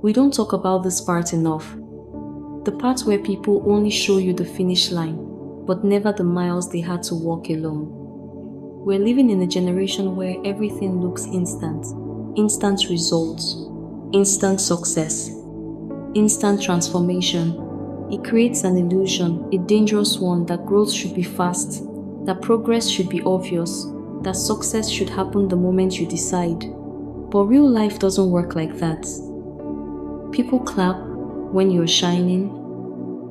We don't talk about this part enough. The part where people only show you the finish line, but never the miles they had to walk alone. We're living in a generation where everything looks instant. Instant results, instant success, instant transformation. It creates an illusion, a dangerous one, that growth should be fast, that progress should be obvious, that success should happen the moment you decide. But real life doesn't work like that. People clap when you're shining,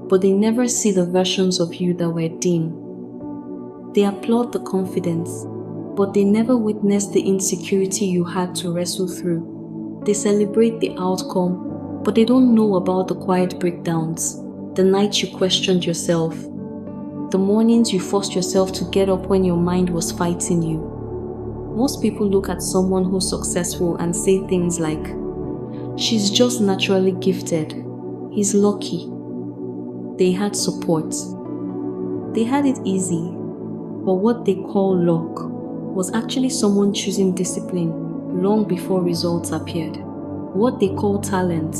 but they never see the versions of you that were dim. They applaud the confidence, but they never witness the insecurity you had to wrestle through. They celebrate the outcome, but they don't know about the quiet breakdowns, the nights you questioned yourself, the mornings you forced yourself to get up when your mind was fighting you. Most people look at someone who's successful and say things like, "She's just naturally gifted. He's lucky." They had support. They had it easy, but what they call luck was actually someone choosing discipline long before results appeared. What they call talent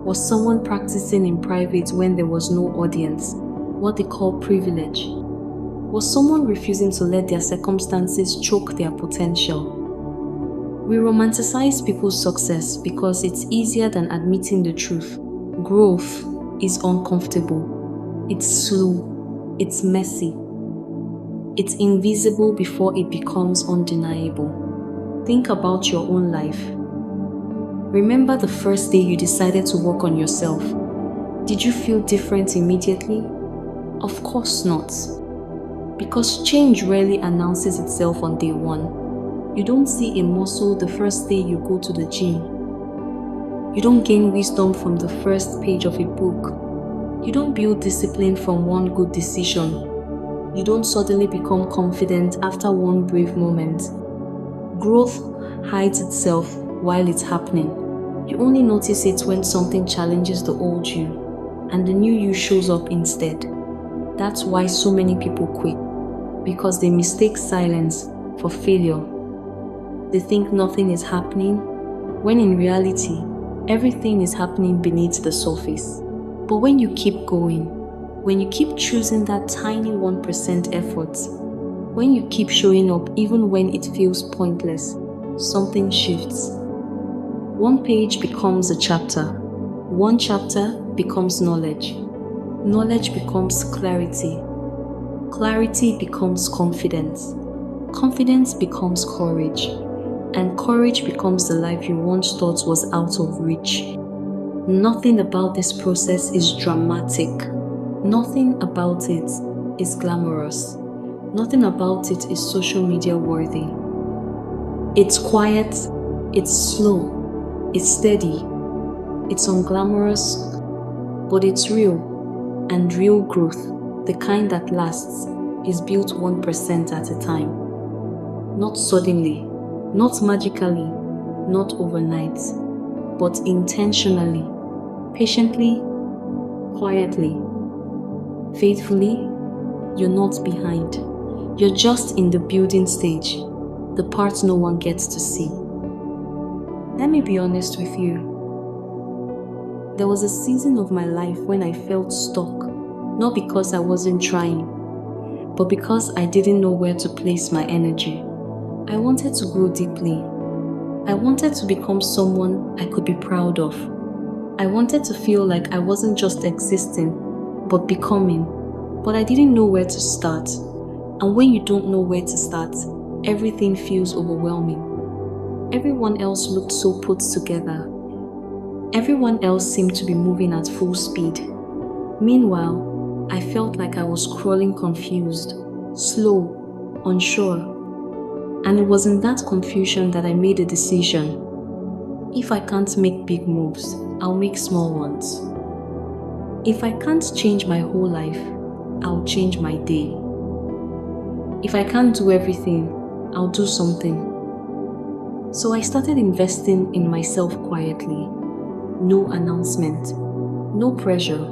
was someone practicing in private when there was no audience. What they call privilege was someone refusing to let their circumstances choke their potential. We romanticize people's success because it's easier than admitting the truth. Growth is uncomfortable. It's slow. It's messy. It's invisible before it becomes undeniable. Think about your own life. Remember the first day you decided to work on yourself. Did you feel different immediately? Of course not. Because change rarely announces itself on day one. You don't see a muscle the first day you go to the gym. You don't gain wisdom from the first page of a book. You don't build discipline from one good decision. You don't suddenly become confident after one brave moment. Growth hides itself while it's happening. You only notice it when something challenges the old you, and the new you shows up instead. That's why so many people quit, because they mistake silence for failure. They think nothing is happening, when in reality, everything is happening beneath the surface. But when you keep going, when you keep choosing that tiny 1% effort, when you keep showing up even when it feels pointless, something shifts. One page becomes a chapter. One chapter becomes knowledge. Knowledge becomes clarity. Clarity becomes confidence. Confidence becomes courage. And courage becomes the life you once thought was out of reach. Nothing about this process is dramatic. Nothing about it is glamorous. Nothing about it is social media worthy. It's quiet, it's slow, it's steady, it's unglamorous, but it's real. And real growth, the kind that lasts, is built 1% at a time. Not suddenly, not magically, not overnight, but intentionally, patiently, quietly, faithfully. You're not behind. You're just in the building stage, the part no one gets to see. Let me be honest with you. There was a season of my life when I felt stuck, not because I wasn't trying, but because I didn't know where to place my energy. I wanted to grow deeply. I wanted to become someone I could be proud of. I wanted to feel like I wasn't just existing, but becoming. But I didn't know where to start. And when you don't know where to start, everything feels overwhelming. Everyone else looked so put together. Everyone else seemed to be moving at full speed. Meanwhile, I felt like I was crawling confused, slow, unsure. And it was in that confusion that I made a decision. If I can't make big moves, I'll make small ones. If I can't change my whole life, I'll change my day. If I can't do everything, I'll do something. So I started investing in myself quietly. No announcement, no pressure,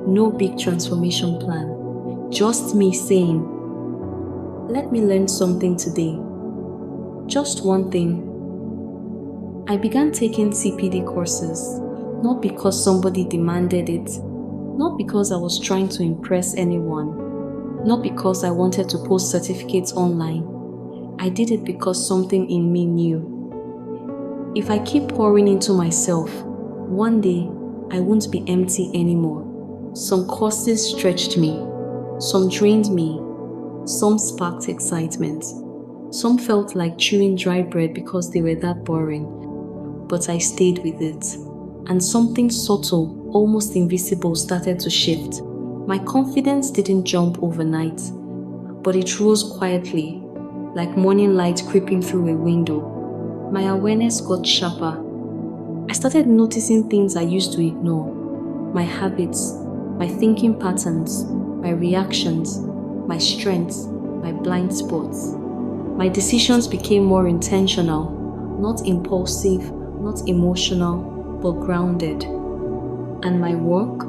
no big transformation plan. Just me saying, let me learn something today. Just one thing. I began taking CPD courses, Not because somebody demanded it, not because I was trying to impress anyone, not because I wanted to post certificates online. I did it because something in me knew. If I keep pouring into myself, one day I won't be empty anymore. Some courses stretched me, some drained me, some sparked excitement. Some felt like chewing dry bread because they were that boring, but I stayed with it. And something subtle, almost invisible, started to shift. My confidence didn't jump overnight, but it rose quietly, like morning light creeping through a window. My awareness got sharper. I started noticing things I used to ignore. My habits, my thinking patterns, my reactions, my strengths, my blind spots. My decisions became more intentional, not impulsive, not emotional, but grounded. And my work,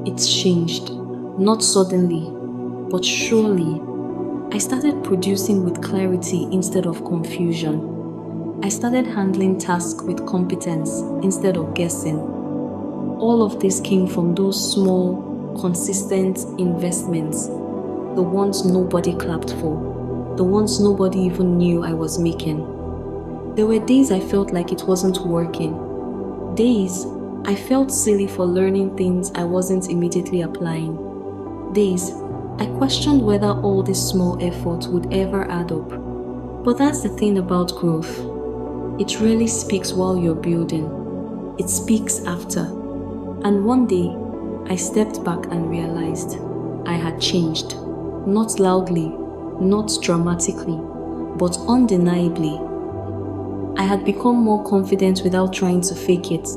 it's changed, not suddenly, but surely. I started producing with clarity instead of confusion. I started handling tasks with competence instead of guessing. All of this came from those small, consistent investments, the ones nobody clapped for, the ones nobody even knew I was making. There were days I felt like it wasn't working. Days I felt silly for learning things I wasn't immediately applying. Days I questioned whether all this small effort would ever add up. But that's the thing about growth. It rarely speaks while you're building. It speaks after. And one day, I stepped back and realized I had changed. Not loudly, not dramatically, but undeniably. I had become more confident without trying to fake it.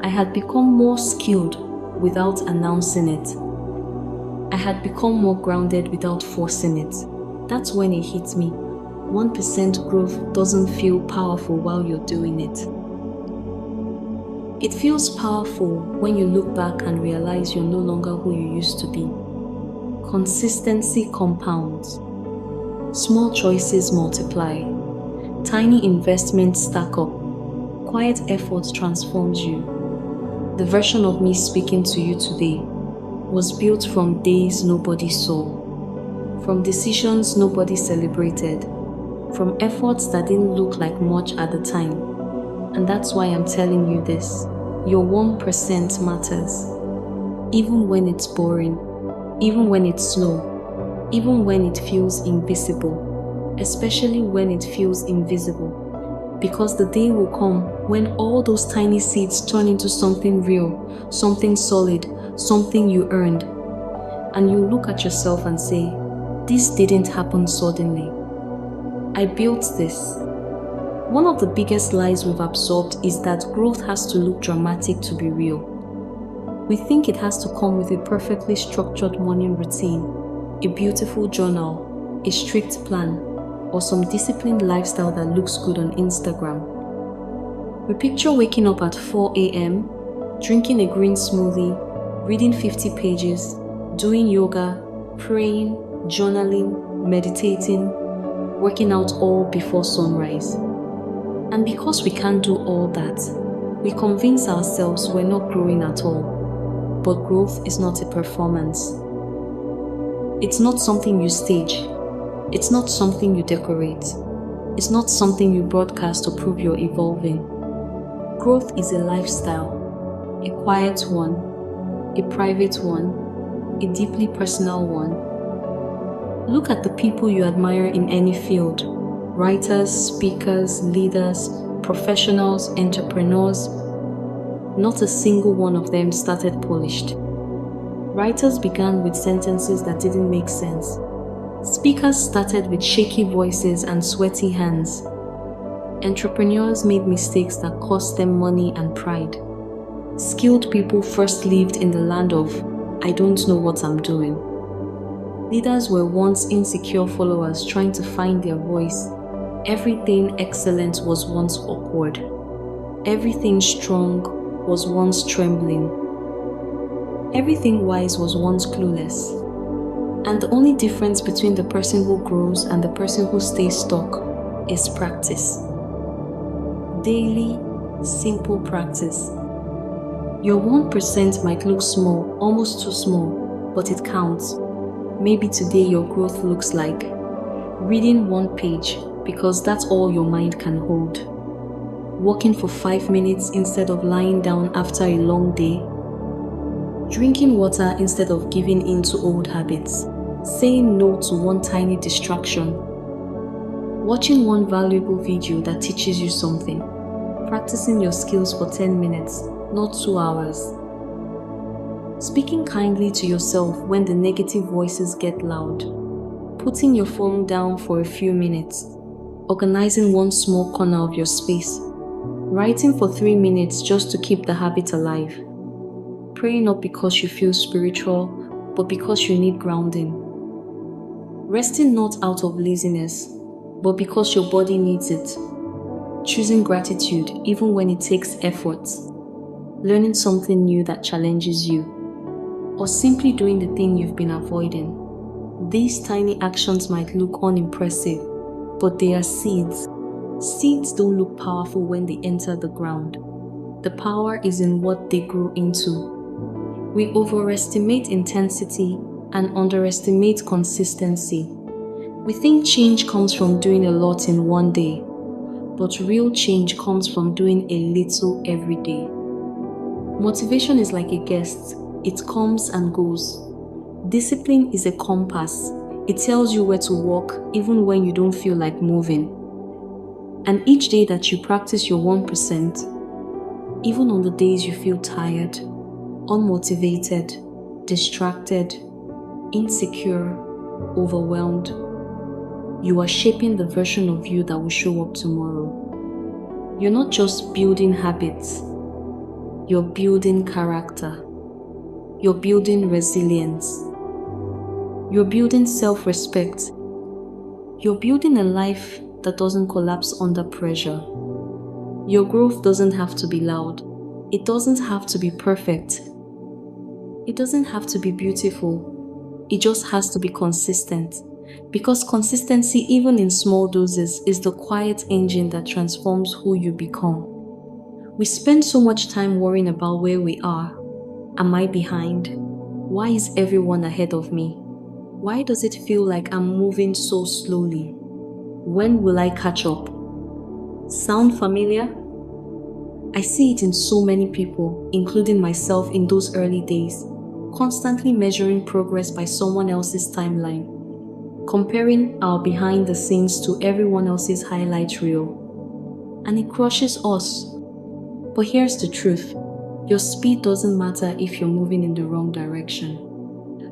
I had become more skilled without announcing it. I had become more grounded without forcing it. That's when it hit me. 1% growth doesn't feel powerful while you're doing it. It feels powerful when you look back and realize you're no longer who you used to be. Consistency compounds. Small choices multiply. Tiny investments stack up. Quiet effort transforms you. The version of me speaking to you today was built from days nobody saw, from decisions nobody celebrated, from efforts that didn't look like much at the time. And that's why I'm telling you this. Your 1% matters. Even when it's boring, even when it's slow, even when it feels invisible, especially when it feels invisible. Because the day will come when all those tiny seeds turn into something real, something solid, something you earned. And you look at yourself and say, this didn't happen suddenly. I built this. One of the biggest lies we've absorbed is that growth has to look dramatic to be real. We think it has to come with a perfectly structured morning routine, a beautiful journal, a strict plan, or some disciplined lifestyle that looks good on Instagram. We picture waking up at 4 a.m., drinking a green smoothie, reading 50 pages, doing yoga, praying, journaling, meditating, working out all before sunrise. And because we can't do all that, we convince ourselves we're not growing at all. But growth is not a performance. It's not something you stage. It's not something you decorate. It's not something you broadcast to prove you're evolving. Growth is a lifestyle, a quiet one, a private one, a deeply personal one. Look at the people you admire in any field. Writers, speakers, leaders, professionals, entrepreneurs. Not a single one of them started polished. Writers began with sentences that didn't make sense. Speakers started with shaky voices and sweaty hands. Entrepreneurs made mistakes that cost them money and pride. Skilled people first lived in the land of, I don't know what I'm doing. Leaders were once insecure followers trying to find their voice. Everything excellent was once awkward. Everything strong was once trembling. Everything wise was once clueless. And the only difference between the person who grows and the person who stays stuck is practice. Daily, simple practice. Your 1% might look small, almost too small, but it counts. Maybe today your growth looks like reading one page because that's all your mind can hold. Walking for 5 minutes instead of lying down after a long day. Drinking water instead of giving in to old habits. Saying no to one tiny distraction. Watching one valuable video that teaches you something. Practicing your skills for 10 minutes, not 2 hours. Speaking kindly to yourself when the negative voices get loud. Putting your phone down for a few minutes. Organizing one small corner of your space. Writing for 3 minutes just to keep the habit alive. Praying not because you feel spiritual, but because you need grounding. Resting not out of laziness, but because your body needs it. Choosing gratitude even when it takes effort. Learning something new that challenges you. Or simply doing the thing you've been avoiding. These tiny actions might look unimpressive, but they are seeds. Seeds don't look powerful when they enter the ground. The power is in what they grow into. We overestimate intensity and underestimate consistency. We think change comes from doing a lot in one day, but real change comes from doing a little every day. Motivation is like a guest. It comes and goes. Discipline is a compass. It tells you where to walk even when you don't feel like moving. And each day that you practice your 1%, even on the days you feel tired, unmotivated, distracted, insecure, overwhelmed, you are shaping the version of you that will show up tomorrow. You're not just building habits, you're building character. You're building resilience. You're building self-respect. You're building a life that doesn't collapse under pressure. Your growth doesn't have to be loud. It doesn't have to be perfect. It doesn't have to be beautiful. It just has to be consistent. Because consistency, even in small doses, is the quiet engine that transforms who you become. We spend so much time worrying about where we are. Am I behind? Why is everyone ahead of me? Why does it feel like I'm moving so slowly? When will I catch up? Sound familiar? I see it in so many people, including myself in those early days, constantly measuring progress by someone else's timeline, comparing our behind the scenes to everyone else's highlight reel. And it crushes us. But here's the truth. Your speed doesn't matter if you're moving in the wrong direction.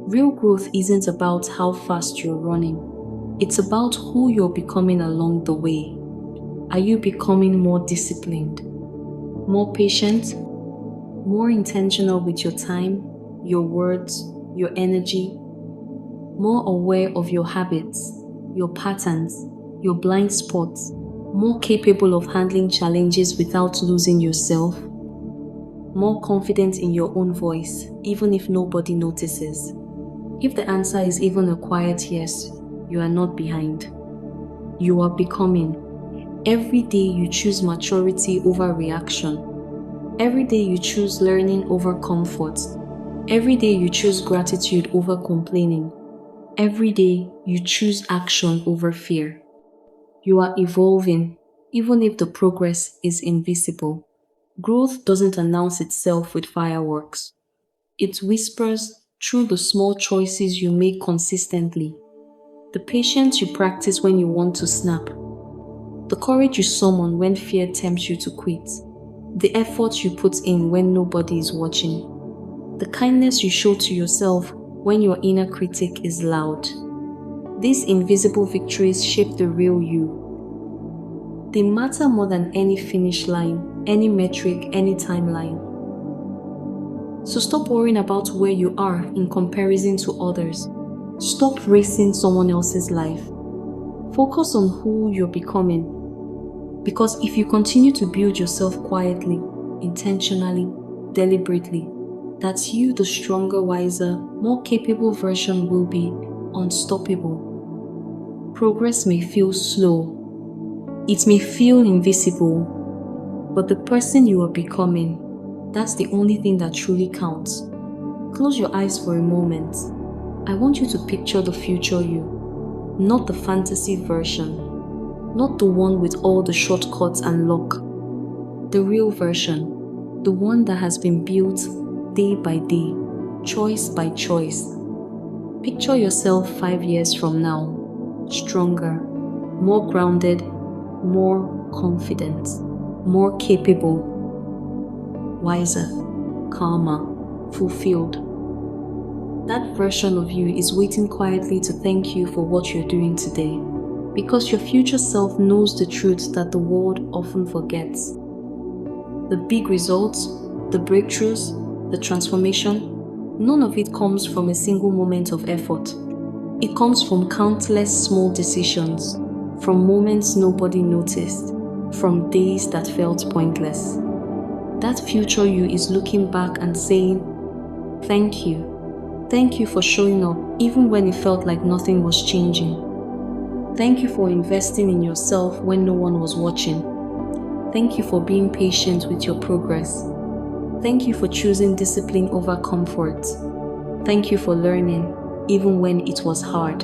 Real growth isn't about how fast you're running. It's about who you're becoming along the way. Are you becoming more disciplined, more patient, more intentional with your time, your words, your energy, more aware of your habits, your patterns, your blind spots, more capable of handling challenges without losing yourself, more confident in your own voice, even if nobody notices? If the answer is even a quiet yes, you are not behind. You are becoming. Every day you choose maturity over reaction. Every day you choose learning over comfort. Every day you choose gratitude over complaining. Every day you choose action over fear. You are evolving, even if the progress is invisible. Growth doesn't announce itself with fireworks. It whispers through the small choices you make consistently, the patience you practice when you want to snap, the courage you summon when fear tempts you to quit, the effort you put in when nobody is watching, the kindness you show to yourself when your inner critic is loud. These invisible victories shape the real you. They matter more than any finish line, any metric, any timeline. So stop worrying about where you are in comparison to others. Stop racing someone else's life. Focus on who you're becoming. Because if you continue to build yourself quietly, intentionally, deliberately, that's you, the stronger, wiser, more capable version, will be unstoppable. Progress may feel slow. It may feel invisible, but the person you are becoming, That's the only thing that truly counts. Close your eyes for a moment. I want you to picture the future you, not the fantasy version, not the one with all the shortcuts and luck. The real version, the one that has been built day by day, choice by choice. Picture yourself 5 years from now, stronger, more grounded, more confident, more capable, wiser, calmer, fulfilled. That version of you is waiting quietly to thank you for what you're doing today, because your future self knows the truth that the world often forgets. The big results, the breakthroughs, the transformation, none of it comes from a single moment of effort. It comes from countless small decisions, from moments nobody noticed, from days that felt pointless. That future you is looking back and saying, "Thank you. Thank you for showing up even when it felt like nothing was changing. Thank you for investing in yourself when no one was watching. Thank you for being patient with your progress. Thank you for choosing discipline over comfort. Thank you for learning even when it was hard.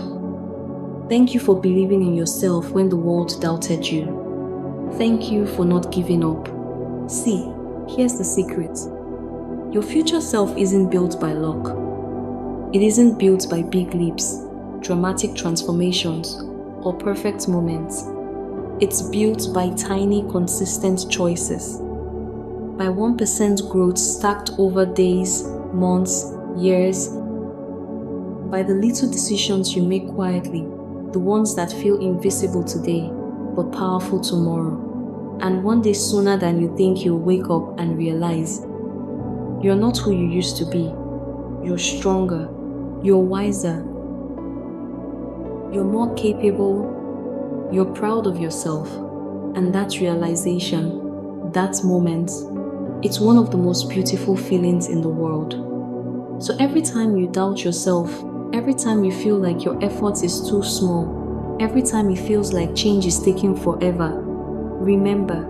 Thank you for believing in yourself when the world doubted you. Thank you for not giving up." See, here's the secret. Your future self isn't built by luck. It isn't built by big leaps, dramatic transformations, or perfect moments. It's built by tiny, consistent choices. By 1% growth stacked over days, months, years. By the little decisions you make quietly, the ones that feel invisible today, but powerful tomorrow. And one day sooner than you think, you'll wake up and realize you're not who you used to be. You're stronger. You're wiser. You're more capable. You're proud of yourself. And that realization, that moment, it's one of the most beautiful feelings in the world. So every time you doubt yourself, every time you feel like your effort is too small, every time it feels like change is taking forever, remember,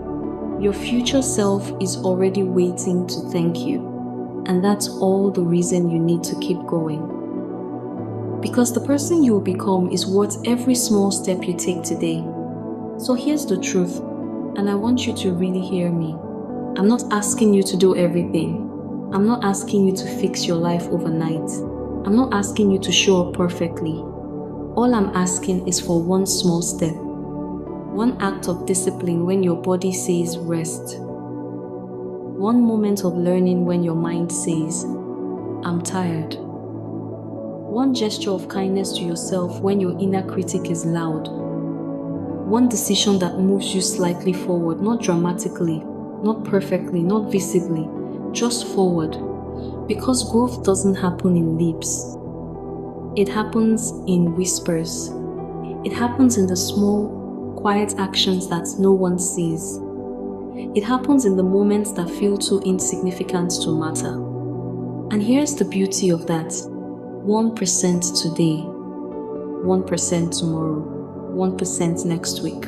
your future self is already waiting to thank you. And that's all the reason you need to keep going. Because the person you will become is worth every small step you take today. So here's the truth, and I want you to really hear me. I'm not asking you to do everything. I'm not asking you to fix your life overnight. I'm not asking you to show up perfectly. All I'm asking is for one small step. One act of discipline when your body says rest. One moment of learning when your mind says, "I'm tired." One gesture of kindness to yourself when your inner critic is loud. One decision that moves you slightly forward, not dramatically, not perfectly, not visibly, just forward. Because growth doesn't happen in leaps. It happens in whispers. It happens in the small, quiet actions that no one sees. It happens in the moments that feel too insignificant to matter. And here's the beauty of that. 1% today, 1% tomorrow, 1% next week,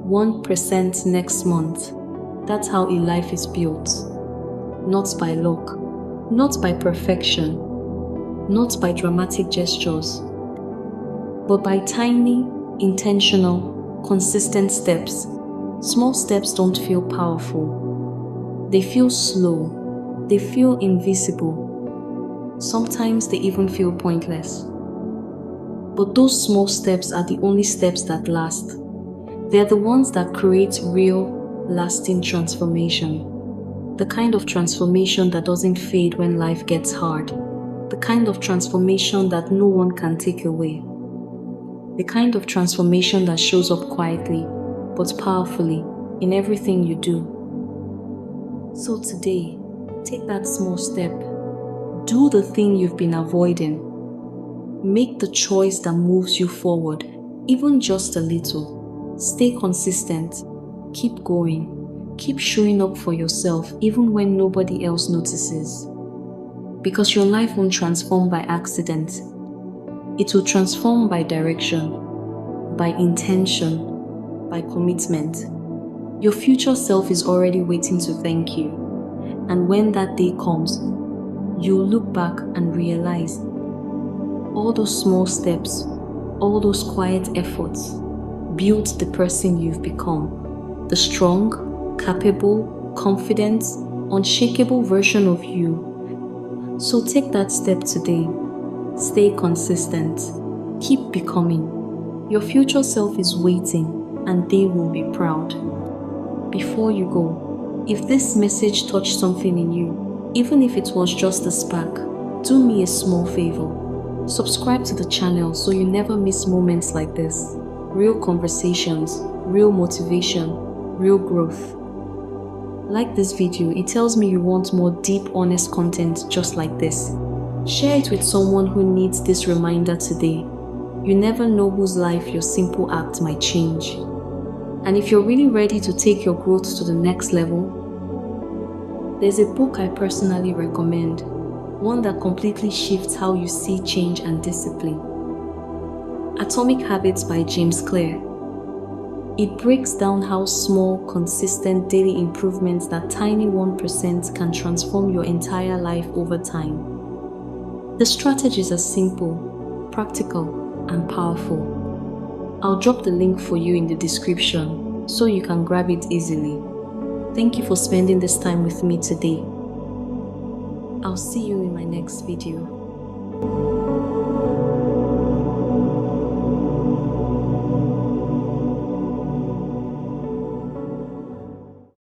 1% next month. That's how a life is built. Not by luck, not by perfection, not by dramatic gestures, but by tiny, intentional, consistent steps. Small steps don't feel powerful. They feel slow. They feel invisible. Sometimes they even feel pointless. But those small steps are the only steps that last. They're the ones that create real, lasting transformation. The kind of transformation that doesn't fade when life gets hard. The kind of transformation that no one can take away. The kind of transformation that shows up quietly, but powerfully in everything you do. So today, take that small step. Do the thing you've been avoiding. Make the choice that moves you forward, even just a little. Stay consistent. Keep going. Keep showing up for yourself even when nobody else notices. Because your life won't transform by accident. It will transform by direction, by intention, by commitment. Your future self is already waiting to thank you. And when that day comes, you'll look back and realize all those small steps, all those quiet efforts built the person you've become, the strong, capable, confident, unshakable version of you. So take that step today. Stay consistent. Keep becoming. Your future self is waiting, and they will be proud. Before you go, if this message touched something in you, even if it was just a spark, do me a small favor. Subscribe to the channel so you never miss moments like this. Real conversations, real motivation, real growth. Like this video, it tells me you want more deep, honest content just like this. Share it with someone who needs this reminder today. You never know whose life your simple act might change. And if you're really ready to take your growth to the next level, there's a book I personally recommend, one that completely shifts how you see change and discipline. Atomic Habits by James Clear. It breaks down how small, consistent daily improvements, that tiny 1%, can transform your entire life over time. The strategies are simple, practical, and powerful. I'll drop the link for you in the description so you can grab it easily. Thank you for spending this time with me today. I'll see you in my next video.